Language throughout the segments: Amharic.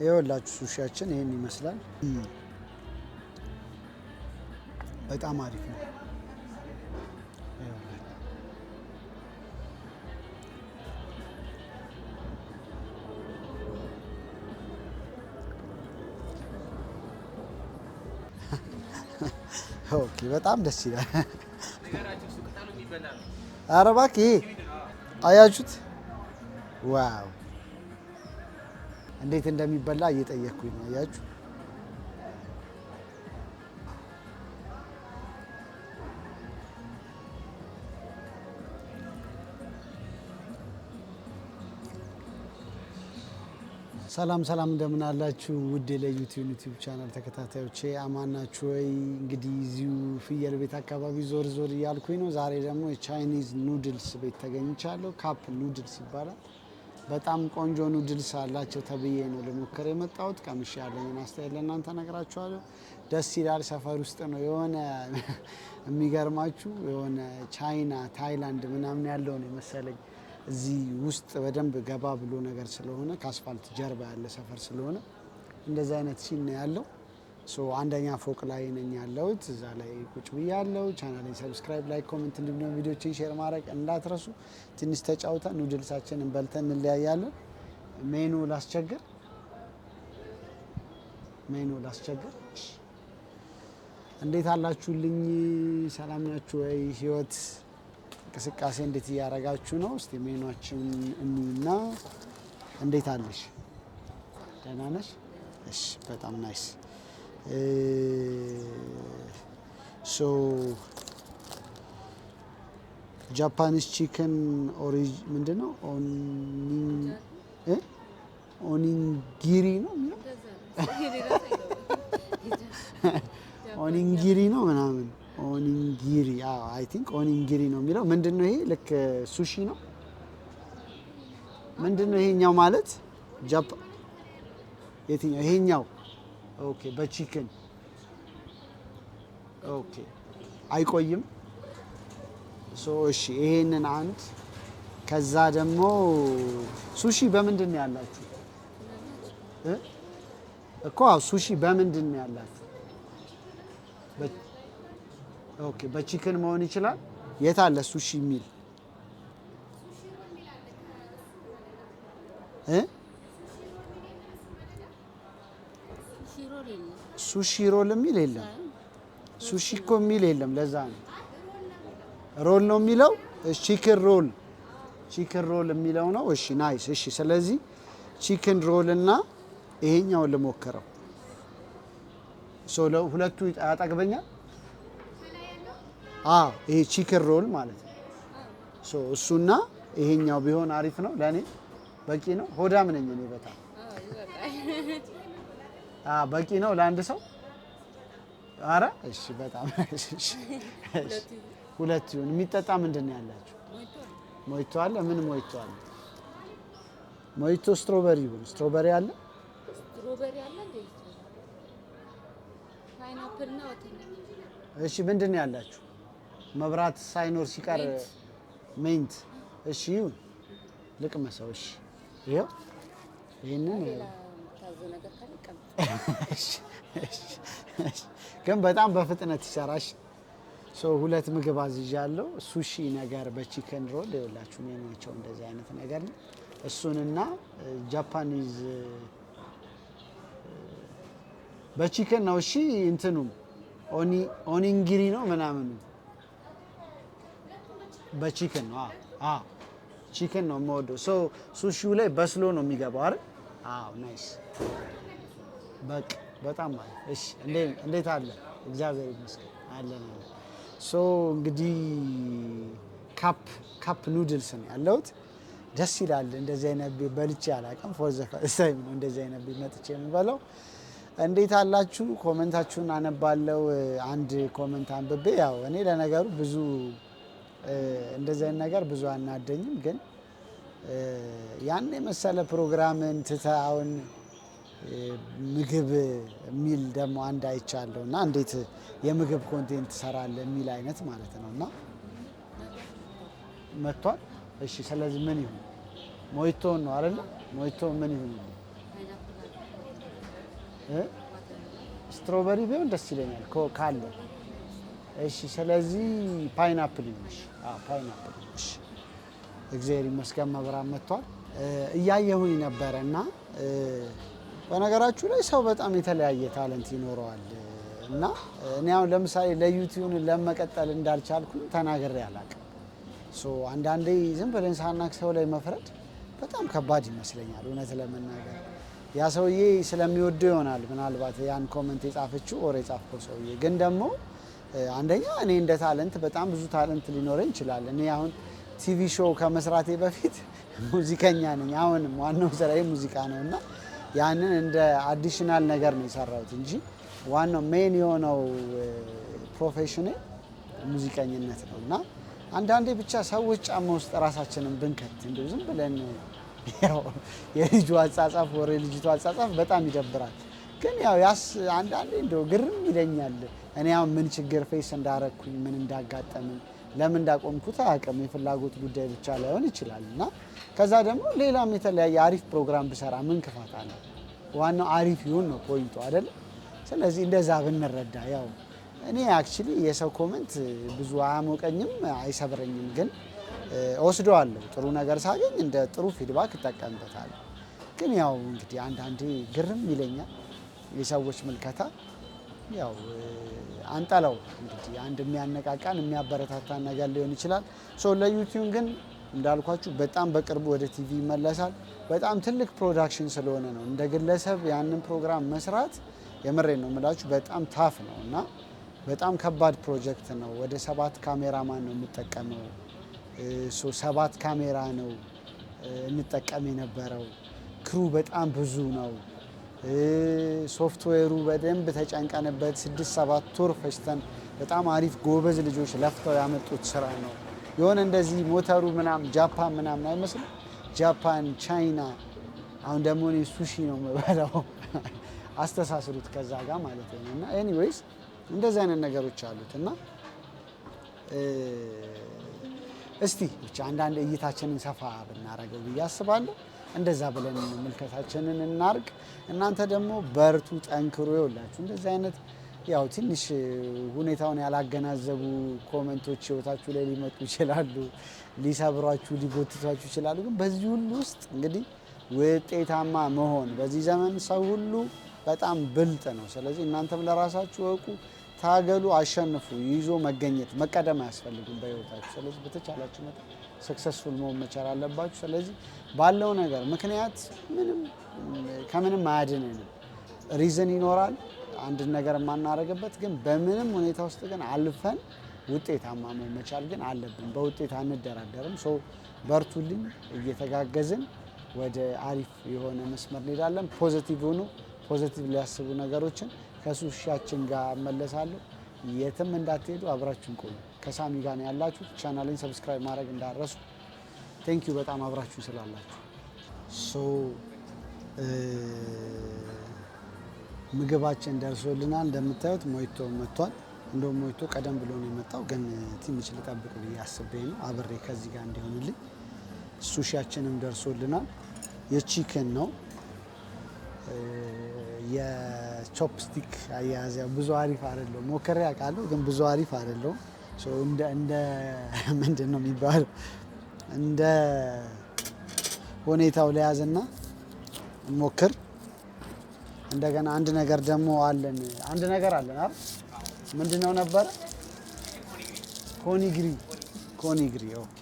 ይኸውላችሁ ሱሺያችን ይሄን ይመስላል። በጣም አሪፍ ነው። ኦኬ በጣም ደስ ይላል። ኧረ እባክህ አያችሁት? ዋው እንዴት እንደሚበላ እየጠየቅኩኝ ነው። አያችሁ? ሰላም ሰላም እንደምን አላችሁ? ውድ ለዩቲዩብ ቻናል ተከታታዮቼ አማን ናችሁ ወይ? እንግዲህ እዚሁ ፍየል ቤት አካባቢ ዞር ዞር እያልኩኝ ነው። ዛሬ ደግሞ የቻይኒዝ ኑድልስ ቤት ተገኝቻለሁ። ካፕ ኑድልስ ይባላል። በጣም ቆንጆ ኑድልስ አላቸው ተብዬ ነው ልሞክር የመጣሁት። ቀምሼ ያለኝን አስተያየት ለእናንተ እነግራችኋለሁ። ደስ ይላል። ሰፈር ውስጥ ነው የሆነ የሚገርማችሁ የሆነ ቻይና ታይላንድ ምናምን ያለው ነው የመሰለኝ። እዚህ ውስጥ በደንብ ገባ ብሎ ነገር ስለሆነ ከአስፋልት ጀርባ ያለ ሰፈር ስለሆነ እንደዚህ አይነት ሲን ነው ያለው። አንደኛ ፎቅ ላይ ነኝ ያለሁት። እዛ ላይ ቁጭ ብያለሁ። ቻናሌን ሰብስክራይብ፣ ላይክ፣ ኮሜንት እንዲሁም ቪዲዮችን ሼር ማድረግ እንዳትረሱ። ትንሽ ተጫውተን ኑድልሳችንን በልተን እንለያያለን። ሜኑ ላስቸግር። እንዴት አላችሁልኝ? ሰላም ናችሁ ወይ? ህይወት እንቅስቃሴ እንዴት እያደረጋችሁ ነው? እስቲ ሜኗችን እንይና እንዴት አለሽ? ደህና ነሽ? እሺ በጣም ናይስ። ጃፓኒስ ቺክን ምንድነው? ኦኒንጊሪ ነው ኦኒንጊሪ ነው ምናምን ኦኒንጊሪ አይ ቲንክ ኦኒንጊሪ ነው የሚለው። ምንድነው ይሄ? ልክ ሱሺ ነው። ምንድነው ይሄኛው ማለት? የትኛው? ይሄኛው ኦኬ። በቺክን ኦኬ። አይቆይም። እሺ ይሄንን አንድ። ከዛ ደግሞ ሱሺ በምንድን ነው ያላችሁ እኮ? ሱሺ በምንድን ነው ያላችሁ? ኦኬ በቺክን መሆን ይችላል። የት አለ ሱሺ የሚል? ሱሺ ሮል የሚል የለም። ሱሺ እኮ የሚል የለም። ለዛ ነው ሮል ነው የሚለው። ቺክን ሮል የሚለው ነው። እሺ ናይስ። እሺ ስለዚህ ቺክን ሮል እና ይሄኛውን ልሞክረው። ሁለቱ ያጠግበኛል። ይሄ ቺክን ሮል ማለት ነው። እሱና ይሄኛው ቢሆን አሪፍ ነው። ለኔ በቂ ነው። ሆዳም ነኝ እኔ በጣም በቂ ነው ለአንድ ሰው። አረ እሺ በጣም እሺ። ሁለት ይሁን። የሚጠጣ ምንድን ነው ያላችሁ? ሞይቶ አለ። ምን ሞይቶ አለ? ሞይቶ ስትሮበሪ ይሁን። ስትሮበሪ አለ። ፓይናፕል ነው። እሺ ምንድን ነው ያላችሁ? መብራት ሳይኖር ሲቀር ሜንት። እሺ ይሁን። ልቅመሰው። እሺ ይሄው ይሄንን ግን በጣም በፍጥነት ይሰራሽ። ሁለት ምግብ አዝዣለሁ። ሱሺ ነገር በቺከን ሮል ይኸውላችሁ ሜኗቸው እንደዚህ አይነት ነገር ነው። እሱንና ጃፓኒዝ በቺከን ነው። እሺ እንትኑም ኦኒንጊሪ ነው ምናምን በቺከን ነው። ቺከን ነው የምወደው። ሱሺው ላይ በስሎ ነው የሚገባው አይደል? ናይስ። በጣም ማለት እሺ። እንዴት አለ? እግዚአብሔር ይመስገን አለን። እንግዲህ ካፕ ኑድልስ ነው ያለሁት። ደስ ይላል። እንደዚህ አይነት ቤት በልቼ አላውቅም። ፎር ዘ ፈርስት ታይም ነው እንደዚህ አይነት ቤት መጥቼ የምበላው። እንዴት አላችሁ? ኮሜንታችሁን አነባለሁ። አንድ ኮሜንት አንብቤ ያው እኔ ለነገሩ ብዙ እንደዚህ አይነት ነገር ብዙ አናደኝም፣ ግን ያን የመሰለ ፕሮግራምን ትተውን ምግብ የሚል ደግሞ አንድ አይቻለሁ እና እንዴት የምግብ ኮንቴንት ትሰራለህ የሚል አይነት ማለት ነው። እና መጥቷል። እሺ ስለዚህ ምን ይሁን? ሞይቶ ነው አይደል? ሞይቶ ምን ይሁን? ስትሮበሪ ቢሆን ደስ ይለኛል ካለ። እሺ ስለዚህ ፓይናፕል ይሁንሽ። ፓይናፕል ይሁንሽ። እግዚአብሔር ይመስገን መብራት መጥቷል። እያየሁኝ ነበረና በነገራችሁ ላይ ሰው በጣም የተለያየ ታለንት ይኖረዋል እና እኔ አሁን ለምሳሌ ለዩቲዩብ ለመቀጠል እንዳልቻልኩኝ ተናግሬ አላውቅም። አንዳንዴ ዝም ብለን ሳናክ ሰው ላይ መፍረድ በጣም ከባድ ይመስለኛል እውነት ለመናገር። ያ ሰውዬ ስለሚወደው ይሆናል ምናልባት ያን ኮሜንት የጻፈችው ኦር የጻፈው ሰውዬ። ግን ደግሞ አንደኛ እኔ እንደ ታለንት በጣም ብዙ ታለንት ሊኖረኝ ይችላል። እኔ አሁን ቲቪ ሾው ከመስራቴ በፊት ሙዚቀኛ ነኝ። አሁንም ዋናው ስራዬ ሙዚቃ ነው እና ያንን እንደ አዲሽናል ነገር ነው የሰራሁት እንጂ ዋናው ሜን የሆነው ፕሮፌሽኔ ሙዚቀኝነት ነው። እና አንዳንዴ ብቻ ሰዎች ጫማ ውስጥ ራሳችንን ብንከት እንደው ዝም ብለን ያው የልጁ አጻጻፍ ወሬ ልጅቱ አጻጻፍ በጣም ይደብራል። ግን ያው አንዳንዴ እንደው ግርም ይለኛል። እኔ አሁን ምን ችግር ፌስ እንዳረኩኝ ምን እንዳጋጠመኝ ለምን እንዳቆምኩት አያውቅም። የፍላጎት ጉዳይ ብቻ ላይሆን ይችላል እና ከዛ ደግሞ ሌላም የተለያየ አሪፍ ፕሮግራም ብሰራ ምን ክፋት አለ? ዋናው አሪፍ ይሁን ነው ፖይንቱ አይደል? ስለዚህ እንደዛ ብንረዳ ያው እኔ አክቹሊ የሰው ኮሜንት ብዙ አያሞቀኝም አይሰብረኝም፣ ግን ወስደዋለሁ። ጥሩ ነገር ሳገኝ እንደ ጥሩ ፊድባክ እጠቀምበታለሁ። ግን ያው እንግዲህ አንዳንዴ ግርም ይለኛል የሰዎች ምልከታ። ያው አንጠላው እንግዲህ አንድ የሚያነቃቃን የሚያበረታታን ነገር ሊሆን ይችላል። ለዩቲዩብ ግን እንዳልኳችሁ በጣም በቅርቡ ወደ ቲቪ ይመለሳል። በጣም ትልቅ ፕሮዳክሽን ስለሆነ ነው እንደ ግለሰብ ያንን ፕሮግራም መስራት የምሬን ነው የምላችሁ በጣም ታፍ ነው እና በጣም ከባድ ፕሮጀክት ነው። ወደ 7 ካሜራማን ነው የምጠቀመው። 7 ካሜራ ነው እንጠቀም የነበረው። ክሩ በጣም ብዙ ነው። ሶፍትዌሩ በደንብ ተጨንቀንበት 6-7 ወር ፈጅተን በጣም አሪፍ ጎበዝ ልጆች ለፍተው ያመጡት ስራ ነው። የሆነ እንደዚህ ሞተሩ ምናምን ጃፓን ምናምን አይመስልም። ጃፓን፣ ቻይና። አሁን ደግሞ እኔ ሱሺ ነው የምበላው። አስተሳስሩት ከዛ ጋር ማለት ነው። እና ኤኒዌይስ እንደዚህ አይነት ነገሮች አሉት እና እስቲ ብቻ አንዳንድ እይታችንን ሰፋ ብናረገው ብዬ አስባለሁ። እንደዛ ብለን ምልከታችንን እናርግ። እናንተ ደግሞ በርቱ፣ ጠንክሩ። ይውላችሁ እንደዚህ አይነት ያው ትንሽ ሁኔታውን ያላገናዘቡ ኮሜንቶች ህይወታችሁ ላይ ሊመጡ ይችላሉ፣ ሊሰብሯችሁ፣ ሊጎትቷችሁ ይችላሉ። ግን በዚህ ሁሉ ውስጥ እንግዲህ ውጤታማ መሆን በዚህ ዘመን ሰው ሁሉ በጣም ብልጥ ነው። ስለዚህ እናንተም ለራሳችሁ ወቁ፣ ታገሉ፣ አሸንፉ። ይዞ መገኘት መቀደም አያስፈልግም በህይወታችሁ። ስለዚህ በተቻላችሁ መጠን ሰክሰስፉል መሆን መቻል አለባችሁ። ስለዚህ ባለው ነገር ምክንያት ከምንም አያድነንም። ሪዝን ይኖራል አንድ ነገር የማናረግበት፣ ግን በምንም ሁኔታ ውስጥ ግን አልፈን ውጤታማ መሆን መቻል ግን አለብን። በውጤት አንደራደርም። በርቱልኝ፣ እየተጋገዝን ወደ አሪፍ የሆነ መስመር እንሄዳለን። ፖዚቲቭ ሆኑ፣ ፖዚቲቭ ሊያስቡ ነገሮችን ከሱሻችን ጋር እመለሳለሁ። የትም እንዳትሄዱ፣ አብራችሁን ቆዩ። ከሳሚ ጋር ነው ያላችሁ። ቻናሌን ሰብስክራይብ ማድረግ እንዳረሱ። ቴንክ ዩ በጣም አብራችሁ ስላላችሁ። ምግባችን ደርሶልናል። እንደምታዩት ሞይቶ መጥቷል። እንደውም ሞይቶ ቀደም ብሎ ነው የመጣው፣ ግን ትንሽ ልጠብቅ ብዬ አስቤ ነው አብሬ ከዚህ ጋር እንዲሆንልኝ። ሱሺያችንም ደርሶልናል። የቺክን ነው የቾፕስቲክ አያያዝ ብዙ አሪፍ አይደለም። ሞክሬ አውቃለሁ፣ ግን ብዙ አሪፍ አይደለም። እንደ ምንድን ነው የሚባለው እንደ ሁኔታው ለያዝና ሞክር። እንደገና አንድ ነገር ደግሞ አለን። አይደል? ምንድነው ነበረ? ኮኒግሪ። ኦኬ።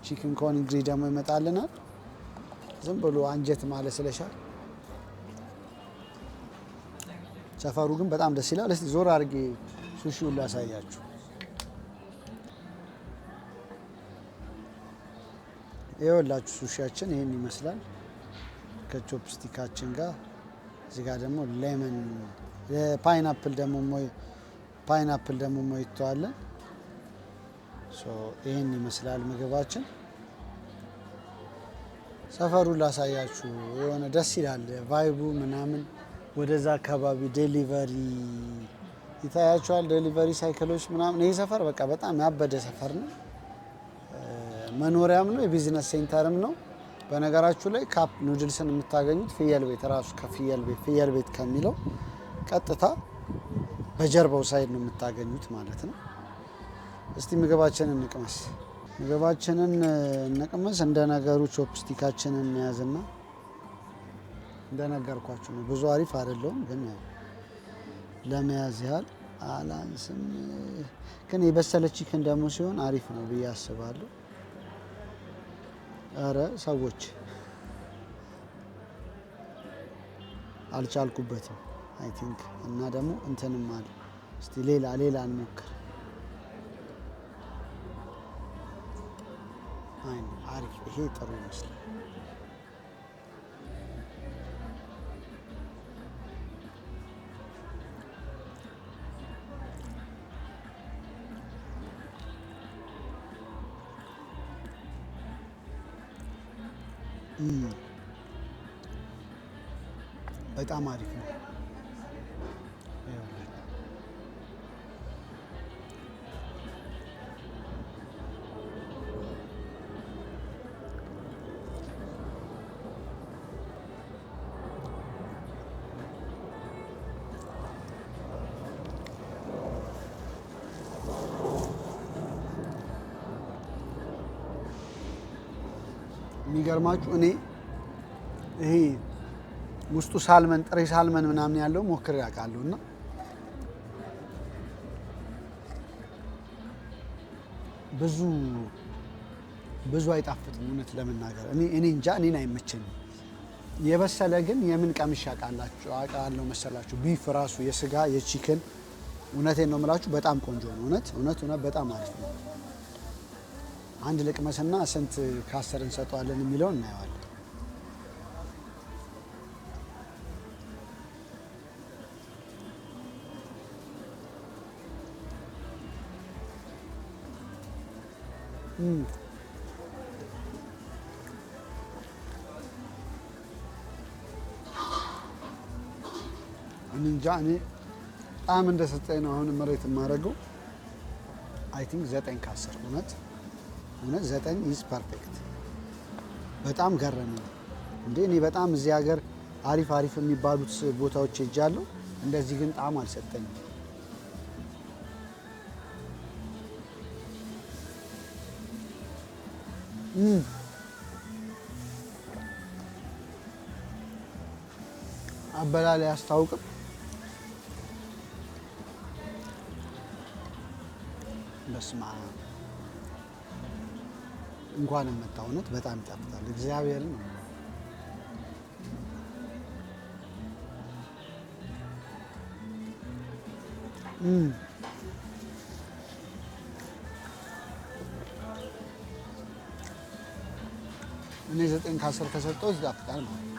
ቺክን ኮኒግሪ ደግሞ ይመጣልናል። ዝም ብሎ አንጀት ማለት ስለሻል። ሰፈሩ ግን በጣም ደስ ይላል። እስቲ ዞር አድርጌ ሱሺውን ላሳያችሁ። ይኸውላችሁ ሱሺያችን ይሄን ይመስላል ከቾፕስቲካችን ጋር። እዚህ ጋር ደግሞ ሌመን ፓይናፕል ደግሞ ሞይተዋለን። ይሄን ይመስላል ምግባችን። ሰፈሩን ላሳያችሁ። የሆነ ደስ ይላል ቫይቡ ምናምን። ወደዛ አካባቢ ዴሊቨሪ ይታያቸዋል። ዴሊቨሪ ሳይክሎች ምናምን። ይሄ ሰፈር በቃ በጣም ያበደ ሰፈር ነው። መኖሪያም ነው፣ የቢዝነስ ሴንተርም ነው። በነገራችሁ ላይ ካፕ ኑድልስን የምታገኙት ፍየል ቤት ራሱ ፍየል ቤት ከሚለው ቀጥታ በጀርባው ሳይድ ነው የምታገኙት ማለት ነው። እስቲ ምግባችንን እንቅመስ። እንደ ነገሩ ቾፕስቲካችንን እንያዝና እንደነገርኳችሁ ነው። ብዙ አሪፍ አይደለውም ግን ለመያዝ ያህል አላንስም። ግን የበሰለ ቺክን ደግሞ ሲሆን አሪፍ ነው ብዬ አስባለሁ። አረ ሰዎች አልቻልኩበትም አይ ቲንክ እና ደግሞ እንትንም አለ። እስቲ ሌላ እንሞክር። አይ አሪፍ፣ ይሄ ጥሩ ይመስላል። በጣም አሪፍ ነው። የሚገርማችሁ እኔ ይሄ ውስጡ ሳልመን ጥሬ ሳልመን ምናምን ያለው ሞክሬ አውቃለሁ እና ብዙ አይጣፍጥም እውነት ለመናገር እኔ እንጃ እኔን አይመቸኝም። የበሰለ ግን የምን ቀምሼ አውቃለሁ መሰላችሁ? ቢፍ ራሱ የስጋ የቺክን እውነቴን ነው የምላችሁ በጣም ቆንጆ ነው። እውነት በጣም አሪፍ ነው። አንድ ልቅመስና ስንት ከ10 እንሰጠዋለን የሚለውን እናየዋለን። እንጃ እኔ ጣም እንደሰጠኝ ነው አሁን መሬት የማደርገው። አይ ቲንክ 9 ከ10 እውነት 9 ኢዝ ፐርፌክት። በጣም ገረመኝ እንዴ! እኔ በጣም እዚህ ሀገር አሪፍ የሚባሉት ቦታዎች ሄጃለሁ። እንደዚህ ግን ጣም አልሰጠኝም። አበላል ያስታውቅም። በስማ እንኳን መጣ። እውነት በጣም ይጣፍጣል። እግዚአብሔርን እኔ 9 ከ10 ከሰጠው ይጣፍጣል ማለት ነው።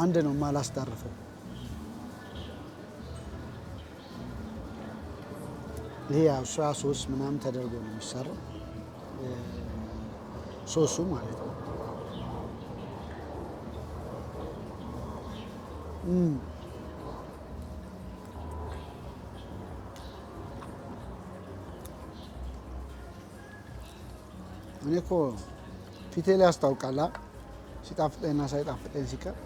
አንድ ነው ማላስታርፈው። ይሄ ያው ሶያ ሶስ ምናምን ተደርጎ ነው የሚሰራው ሶሱ ማለት ነው። እኔ እኮ ፊቴ ላይ ያስታውቃል ሲጣፍጠኝና ሳይጣፍጠኝ ሲቀር።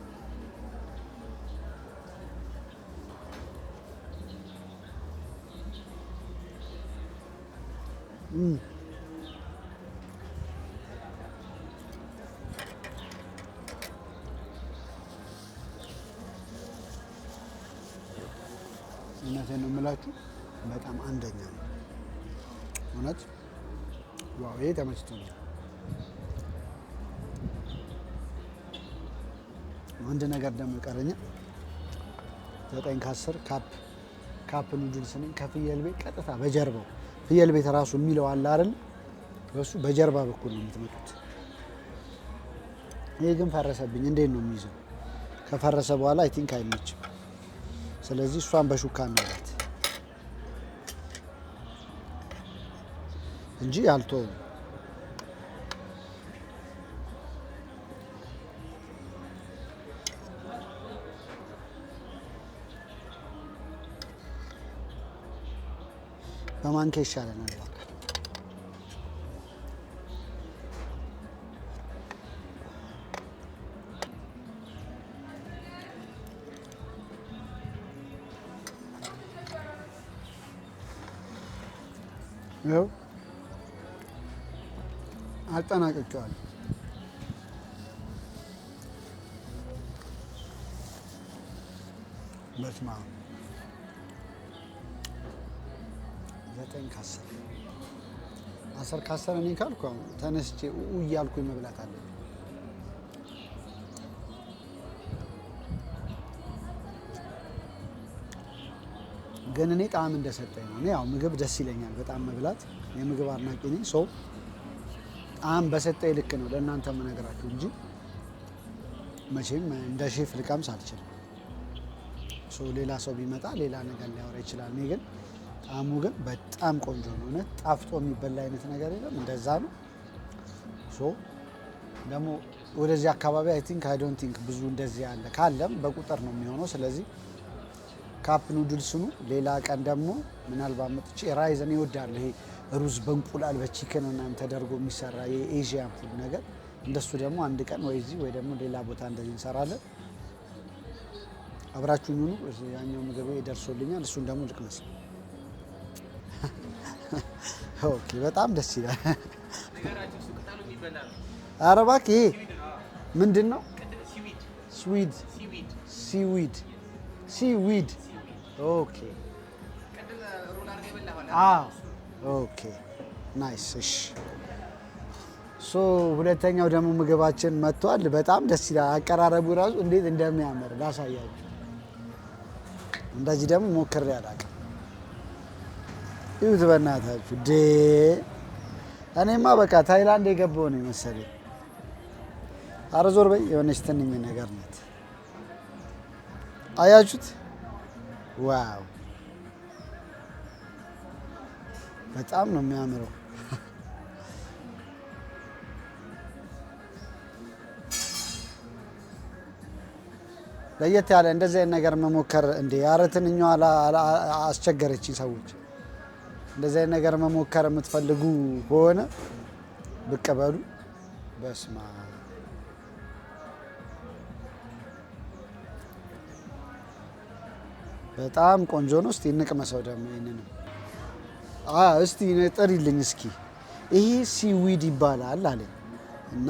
እውነቴን ነው የምላችሁ በጣም አንደኛ ነው እውነት። ዋው ይሄ ተመችቶኛል። አንድ ነገር ደግሞ ይቀረኛል። 9 ከ10 ካፕ ኑድልስ ነኝ ከፍየል ቤት ቀጥታ በጀርባው ፍየል ቤት ራሱ የሚለው አለ አይደል? በሱ በጀርባ በኩል ነው የምትመጡት። ይሄ ግን ፈረሰብኝ። እንዴት ነው የሚይዘው? ከፈረሰ በኋላ አይ ቲንክ አይመችም። ስለዚህ እሷን በሹካ እንላት። እንጂ አልተውም። በማንኪያ ይሻለናል። ይኸው አጠናቅቄዋለሁ። በስመ አብ 9 ከ10 10 ከ10 እኔ ካልኩ አሁን ተነስቼ እያልኩኝ መብላት አለብኝ። ግን እኔ ጣዕም እንደሰጠኝ ነው። እኔ ያው ምግብ ደስ ይለኛል በጣም መብላት፣ የምግብ አድናቂ ነኝ። ሰው ጣዕም በሰጠኝ ልክ ነው ለእናንተ የምነግራችሁ እንጂ መቼም እንደ ሼፍ ልቀምስ አልችልም። ሌላ ሰው ቢመጣ ሌላ ነገር ሊያወራ ይችላል። እኔ ግን ጣዕሙ ግን በጣም ቆንጆ ነው። እውነት ጣፍጦ የሚበላ አይነት ነገር የለም። እንደዛ ነው። ደግሞ ወደዚህ አካባቢ አይ ዶንት ቲንክ ብዙ እንደዚህ ያለ ካለም በቁጥር ነው የሚሆነው። ስለዚህ ካፕ ኑድልስ ነው። ሌላ ቀን ደግሞ ምናልባት መጥቼ ራይዘን ይወዳል። ይሄ ሩዝ በእንቁላል በቺክን ምናምን ተደርጎ የሚሰራ የኤዥያን ፉድ ነገር እንደሱ ደግሞ አንድ ቀን ወይ እዚህ ወይ ደግሞ ሌላ ቦታ እንደዚህ እንሰራለን። አብራችሁኝ ሁኑ። ያኛው ምግብ ደርሶልኛል። እሱን ደግሞ ልቅመስ። ኦኬ፣ በጣም ደስ ይላል። ኧረ እባክህ ይሄ ምንድን ነው? ሲዊድ። ኦኬ ኦኬ፣ ናይስ። እሺ፣ ሁለተኛው ደግሞ ምግባችን መጥቷል። በጣም ደስ ይላል። አቀራረቡ ራሱ እንዴት እንደሚያምር ላሳያችሁ። እንደዚህ ደግሞ ሞክሬ አላውቅም። ይሁት በእናታችሁ ዴ እኔማ በቃ ታይላንድ የገባው ነው መሰለኝ። ኧረ ዞር በይ። የሆነች ትንኝ ነገር ናት። አያችሁት? ዋው በጣም ነው የሚያምረው። ለየት ያለ እንደዚህ አይነት ነገር መሞከር እንዴ! ኧረ ትንኛዋ አስቸገረችኝ። ሰዎች እንደዚህ አይነት ነገር መሞከር የምትፈልጉ ከሆነ ብቅ በሉ። በስመ አብ በጣም ቆንጆ ነው። እስቲ እንቅመሰው ደግሞ ይሄንን። እስቲ ጥሪልኝ እስኪ። ይሄ ሲዊድ ይባላል አለኝ እና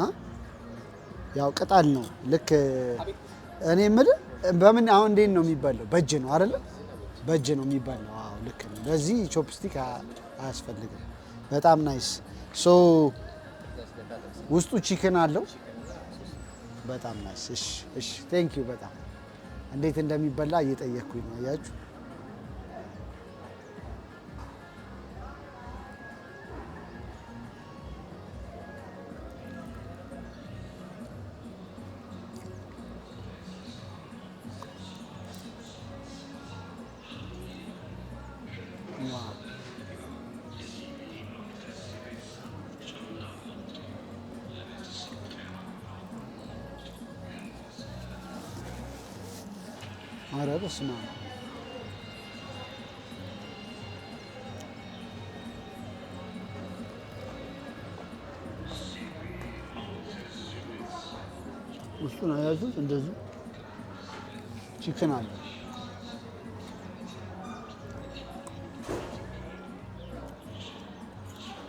ያው ቅጠል ነው ልክ እኔ የምልህ በምን አሁን እንዴት ነው የሚባለው? በእጅ ነው አይደለ? በእጅ ነው የሚባለው። አዎ ልክ ነው። ለዚህ ቾፕስቲክ አያስፈልግም። በጣም ናይስ። ውስጡ ቺክን አለው። በጣም ናይስ። እሺ ቴንክ ዩ። በጣም እንዴት እንደሚበላ እየጠየቅኩኝ ነው። አያችሁ? ኧረ በስመ አብ ውስጡን አያዙት። እንደዚህ ቺክን አለ።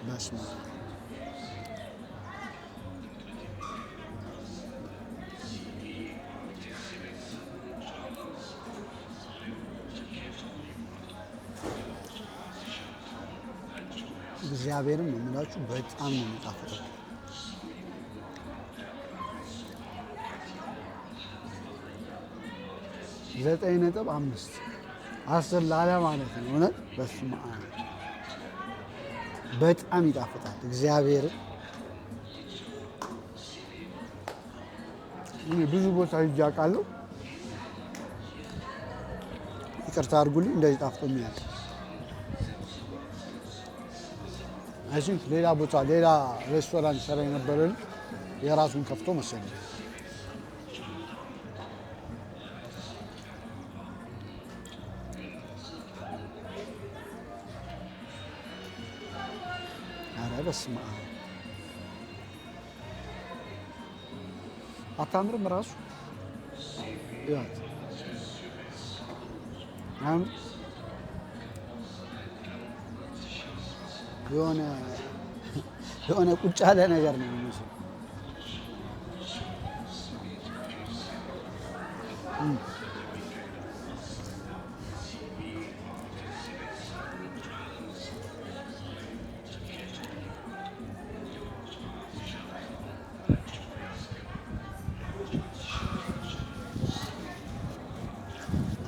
በስመ አብ እግዚአብሔርን ነው የምላችሁ። በጣም ነው የሚጣፍጠው። ዘጠኝ ነጥብ 5 10 ላለ ማለት ነው። እውነት በስመ አብ በጣም ይጣፍጣል። እግዚአብሔርን እኔ ብዙ ቦታ ሂጅ አውቃለሁ። ይቅርታ አድርጉልኝ እንደዚህ ጣፍጦ የሚያውቅ አይ ቲንክ ሌላ ቦታ ሌላ ሬስቶራንት ሰራ የነበረ የራሱን ከፍቶ መሰለኝ። ኧረ በስመ አብ አታምርም ራሱ ያት የሆነ ቁጭ ያለ ነገር ነው የሚመስለው።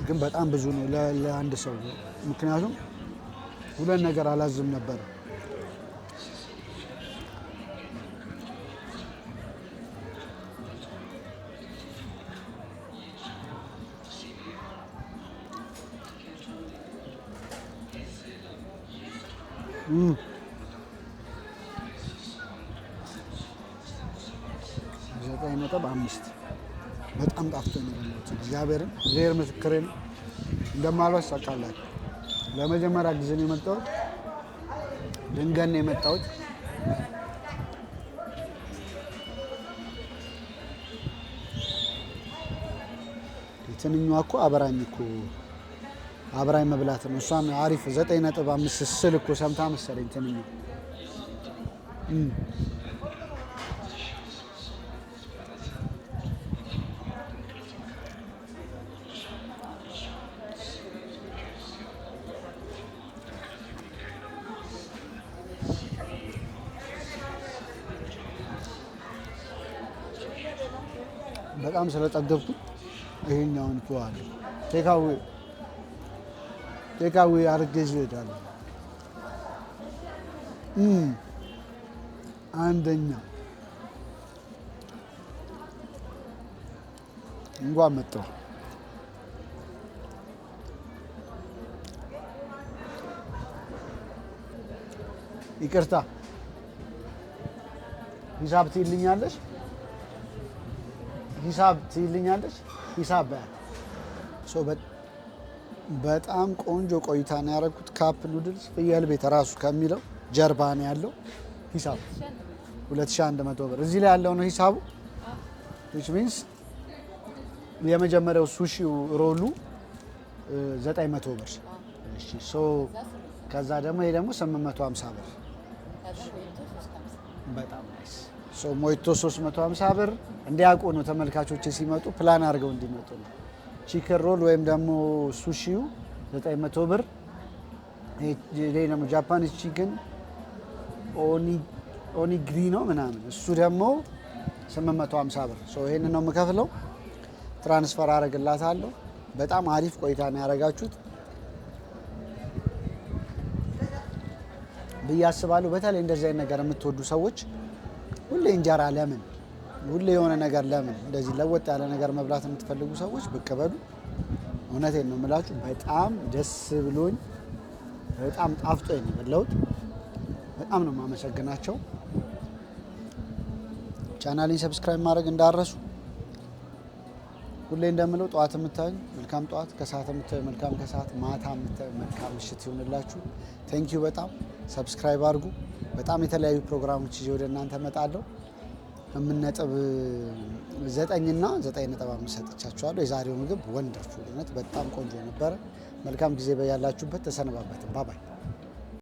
ግን በጣም ብዙ ነው ለአንድ ሰው። ምክንያቱም ሁለት ነገር አላዝም ነበር። ዘጠኝ ነጥብ አምስት በጣም ጣፍቶ ነው ያለው። እግዚአብሔርን እግዚአብሔር ምስክሬ ነው። እንደማልዋሽ ታውቃላችሁ። ለመጀመሪያ ጊዜ ነው የመጣሁት። ድንገት ነው የመጣሁት። ትንኛዋ እኮ አብራኝ መብላት ነው። እሷም አሪፍ 9.5 ስል እኮ ሰምታ መሰለኝ ትንኛ በጣም ስለጠገብኩ ይሄኛውን ተዋለሁ። ቴካዊ አድርጌ እሄዳለሁ። አንደኛ እንኳን መጣሁ። ይቅርታ ሂሳብ ትይልኛለሽ? ሂሳብ በጣም ቆንጆ ቆይታ ነው ያደረኩት። ካፕ ኑድልስ ፍየል ቤት ራሱ ከሚለው ጀርባ ነው ያለው። ሂሳብ 2100 ብር እዚህ ላይ ያለው ነው ሂሳቡ። which means የመጀመሪያው ሱሺው ሮሉ 900 ብር። እሺ ከዛ ደግሞ ይሄ ደግሞ 850 ብር። በጣም ናይስ። ሞይቶ 350 ብር እንዲያውቁ ነው ተመልካቾች ሲመጡ ፕላን አድርገው እንዲመጡ ነው። ቺከን ሮል ወይም ደግሞ ሱሺው 900 ብር። ይሄ ደግሞ ጃፓኒዝ ቺከን ኦኒግሪ ነው ምናምን እሱ ደግሞ 850 ብር። ይሄንን ነው የምከፍለው። ትራንስፈር አደርግላታለሁ። በጣም አሪፍ ቆይታ ነው ያደረጋችሁት ብዬ አስባለሁ። በተለይ እንደዚህ አይነት ነገር የምትወዱ ሰዎች ሁሌ እንጀራ ለምን ሁሌ የሆነ ነገር ለምን እንደዚህ ለወጥ ያለ ነገር መብላት የምትፈልጉ ሰዎች ብቅ በሉ። እውነቴን ነው የምላችሁ። በጣም ደስ ብሎኝ በጣም ጣፍጦኝ ነው የበላሁት። በጣም ነው የማመሰግናቸው። ቻናሌን ሰብስክራይብ ማድረግ እንዳረሱ። ሁሌ እንደምለው ጠዋት የምታዩኝ መልካም ጠዋት፣ ከሰዓት የምታዩኝ መልካም ከሰዓት፣ ማታ የምታዩኝ መልካም ምሽት ይሁንላችሁ። ቴንኪዩ። በጣም ሰብስክራይብ አድርጉ። በጣም የተለያዩ ፕሮግራሞች ይዤ ወደ እናንተ እመጣለሁ። 8.9 እና 9.5 ሰጥቻችኋለሁ። የዛሬው ምግብ ወንደርፉል፣ እውነት በጣም ቆንጆ ነበረ። መልካም ጊዜ በያላችሁበት። ተሰነባበትን። ባባይ